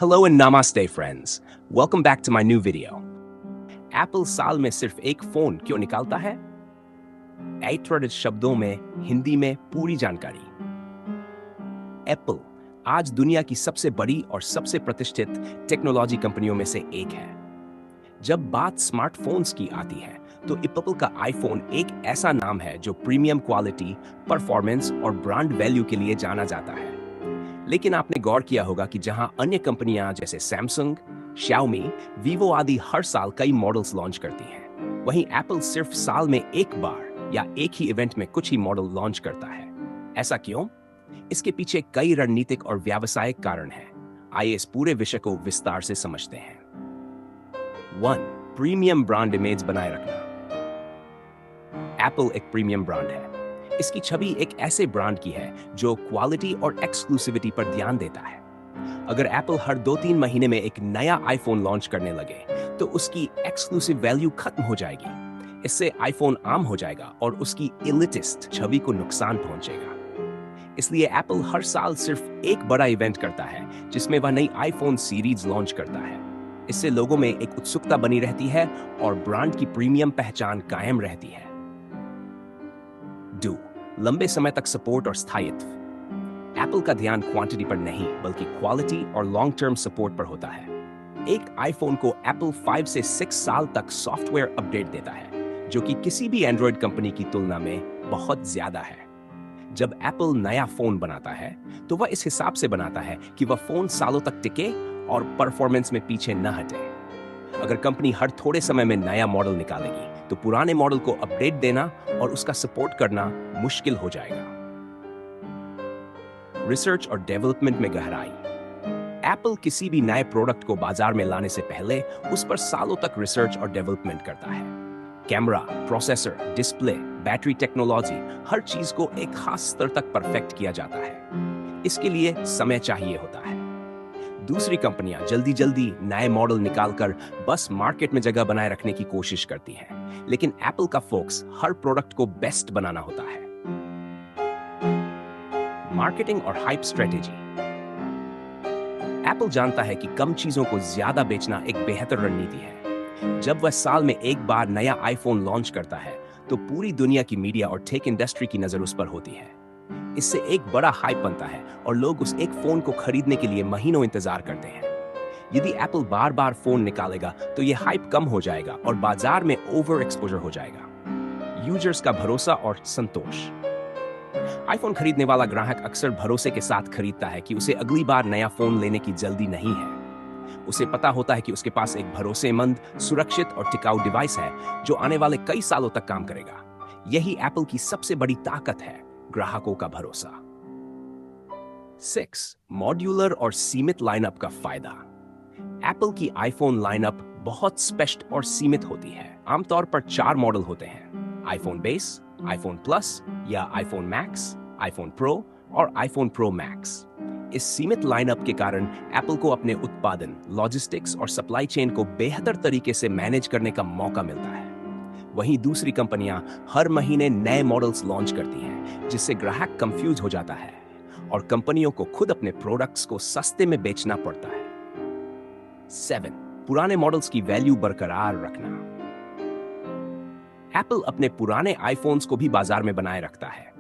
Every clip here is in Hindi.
Hello and namaste friends. Welcome back to my new video. Apple साल में सिर्फ एक फोन क्यों निकालता है? 8 शब्दों में हिंदी में पूरी जानकारी। एप्पल आज दुनिया की सबसे बड़ी और सबसे प्रतिष्ठित टेक्नोलॉजी कंपनियों में से एक है। जब बात स्मार्टफोन्स की आती है तो एप्पल का आईफोन एक ऐसा नाम है जो प्रीमियम क्वालिटी, परफॉर्मेंस और ब्रांड वैल्यू के लिए जाना जाता है। लेकिन आपने गौर किया होगा कि जहां अन्य कंपनियां जैसे सैमसंग, शाओमी, वीवो आदि हर साल कई मॉडल्स लॉन्च करती हैं, वहीं एप्पल सिर्फ साल में एक बार या एक ही इवेंट में कुछ ही मॉडल लॉन्च करता है। ऐसा क्यों? इसके पीछे कई रणनीतिक और व्यावसायिक कारण हैं। आइए इस पूरे विषय को विस्तार से समझते हैं। 1. प्रीमियम ब्रांड इमेज बनाए रखना। एप्पल एक प्रीमियम ब्रांड है। इसकी छवि एक ऐसे ब्रांड की है जो क्वालिटी और एक्सक्लूसिविटी पर ध्यान देता है। अगर एप्पल हर 2-3 महीने में एक नया आईफोन लॉन्च करने लगे तो उसकी एक्सक्लूसिव वैल्यू खत्म हो जाएगी। इससे आईफोन आम हो जाएगा और उसकी एलिटिस्ट छवि को नुकसान पहुंचेगा। इसलिए एप्पल हर साल सिर्फ एक बड़ा इवेंट करता है जिसमें वह नई आईफोन सीरीज लॉन्च करता है। इससे लोगों में एक उत्सुकता बनी रहती है और ब्रांड की प्रीमियम पहचान कायम रहती है। 2. लंबे समय तक सपोर्ट और स्थायित्व। एप्पल का ध्यान क्वांटिटी पर नहीं बल्कि क्वालिटी और लॉन्ग टर्म सपोर्ट पर होता है। एक आईफोन को एप्पल 5 से 6 साल तक सॉफ्टवेयर अपडेट देता है, जो कि किसी भी एंड्रॉयड कंपनी की तुलना में बहुत ज्यादा है। जब एप्पल नया फोन बनाता है तो वह इस हिसाब से बनाता है कि वह फोन सालों तक टिके और परफॉर्मेंस में पीछे न हटे। अगर कंपनी हर थोड़े समय में नया मॉडल निकालेगी तो पुराने मॉडल को अपडेट देना और उसका सपोर्ट करना मुश्किल हो जाएगा। रिसर्च और डेवलपमेंट में गहराई। एप्पल किसी भी नए प्रोडक्ट को बाजार में लाने से पहले उस पर सालों तक रिसर्च और डेवलपमेंट करता है। Camera, processor, display, battery technology, हर चीज को एक खास स्तर तक परफेक्ट किया जाता है। इसके लिए समय चाहिए होता है। दूसरी कंपनियां जल्दी नए मॉडल निकालकर बस मार्केट में जगह बनाए रखने की कोशिश करती हैं, लेकिन एप्पल का फोकस हर प्रोडक्ट को बेस्ट बनाना होता है। मार्केटिंग और हाइप स्ट्रेटेजी। एप्पल जानता है कि कम चीजों को ज्यादा बेचना एक बेहतर रणनीति है। जब वह साल में एक बार नया आईफोन लॉन्च करता है तो पूरी दुनिया की मीडिया और टेक इंडस्ट्री की नजर उस पर होती है। इससे एक बड़ा हाइप बनता है और लोग उस एक फोन को खरीदने के लिए महीनों इंतजार करते हैं। यदि एप्पल बार-बार फोन निकालेगा तो यह हाइप कम हो जाएगा और बाजार में ओवर एक्सपोजर हो जाएगा। यूजर्स का भरोसा और संतोष। आईफोन खरीदने वाला ग्राहक अक्सर भरोसे के साथ खरीदता है कि उसे अगली बार नया फोन लेने की जल्दी नहीं है। उसे पता होता है कि उसके पास एक भरोसेमंद, सुरक्षित और टिकाऊ डिवाइस है जो आने वाले कई सालों तक काम करेगा। यही एप्पल की सबसे बड़ी ताकत है, ग्राहकों का भरोसा। 6. मॉड्यूलर और सीमित लाइनअप का फायदा। एप्पल की आईफोन लाइनअप बहुत स्पष्ट और सीमित होती है। आमतौर पर 4 मॉडल होते हैं: आईफोन बेस, आईफोन प्लस या आईफोन मैक्स, आईफोन प्रो और आईफोन प्रो मैक्स। इस सीमित लाइनअप के कारण एप्पल को अपने उत्पादन, लॉजिस्टिक्स और सप्लाई चेन को बेहतर तरीके से मैनेज करने का मौका मिलता है। वहीं दूसरी कंपनियां हर महीने नए मॉडल्स लॉन्च करती हैं, जिससे ग्राहक कंफ्यूज हो जाता है और कंपनियों को खुद अपने प्रोडक्ट्स को सस्ते में बेचना पड़ता है। 7. पुराने मॉडल्स की वैल्यू बरकरार रखना। एप्पल अपने पुराने आईफोन्स को भी बाजार में बनाए रखता है।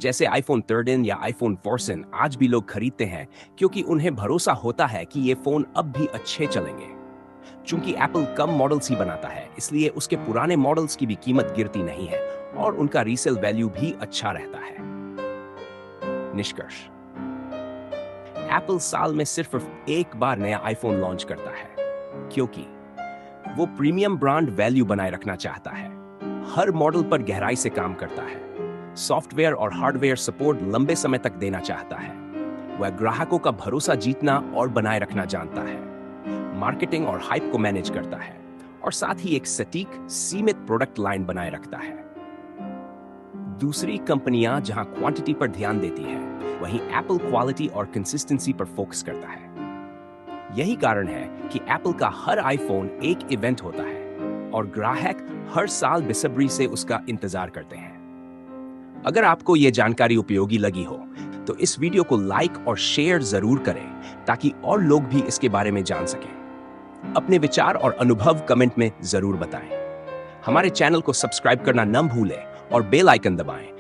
जैसे आईफोन 13 या आईफोन 14 आज भी लोग खरीदते हैं क्योंकि उन्हें भरोसा होता है कि ये फोन अब भी अच्छे चलेंगे। चूंकि एप्पल कम मॉडल्स ही बनाता है, इसलिए उसके पुराने मॉडल्स की भी कीमत गिरती नहीं है और उनका रीसेल वैल्यू भी अच्छा रहता है। निष्कर्ष: एप्पल साल में सिर्फ एक बार नया आईफोन लॉन्च करता है क्योंकि वो प्रीमियम ब्रांड वैल्यू बनाए रखना चाहता है, हर मॉडल पर गहराई से काम करता है, सॉफ्टवेयर और हार्डवेयर सपोर्ट लंबे समय तक देना चाहता है, वह ग्राहकों का भरोसा जीतना और बनाए रखना जानता है, मार्केटिंग और हाइप को मैनेज करता है और साथ ही एक सटीक, सीमित प्रोडक्ट लाइन बनाए रखता है। दूसरी कंपनियां जहां क्वांटिटी पर ध्यान देती है, वहीं एप्पल क्वालिटी और कंसिस्टेंसी पर फोकस करता है। यही कारण है कि एप्पल का हर आईफोन एक इवेंट होता है और ग्राहक हर साल बेसब्री से उसका इंतजार करते हैं। अगर आपको यह जानकारी उपयोगी लगी हो तो इस वीडियो को लाइक और शेयर जरूर करें ताकि और लोग भी इसके बारे में जान सकें। अपने विचार और अनुभव कमेंट में जरूर बताएं। हमारे चैनल को सब्सक्राइब करना न भूलें और बेल आइकन दबाएं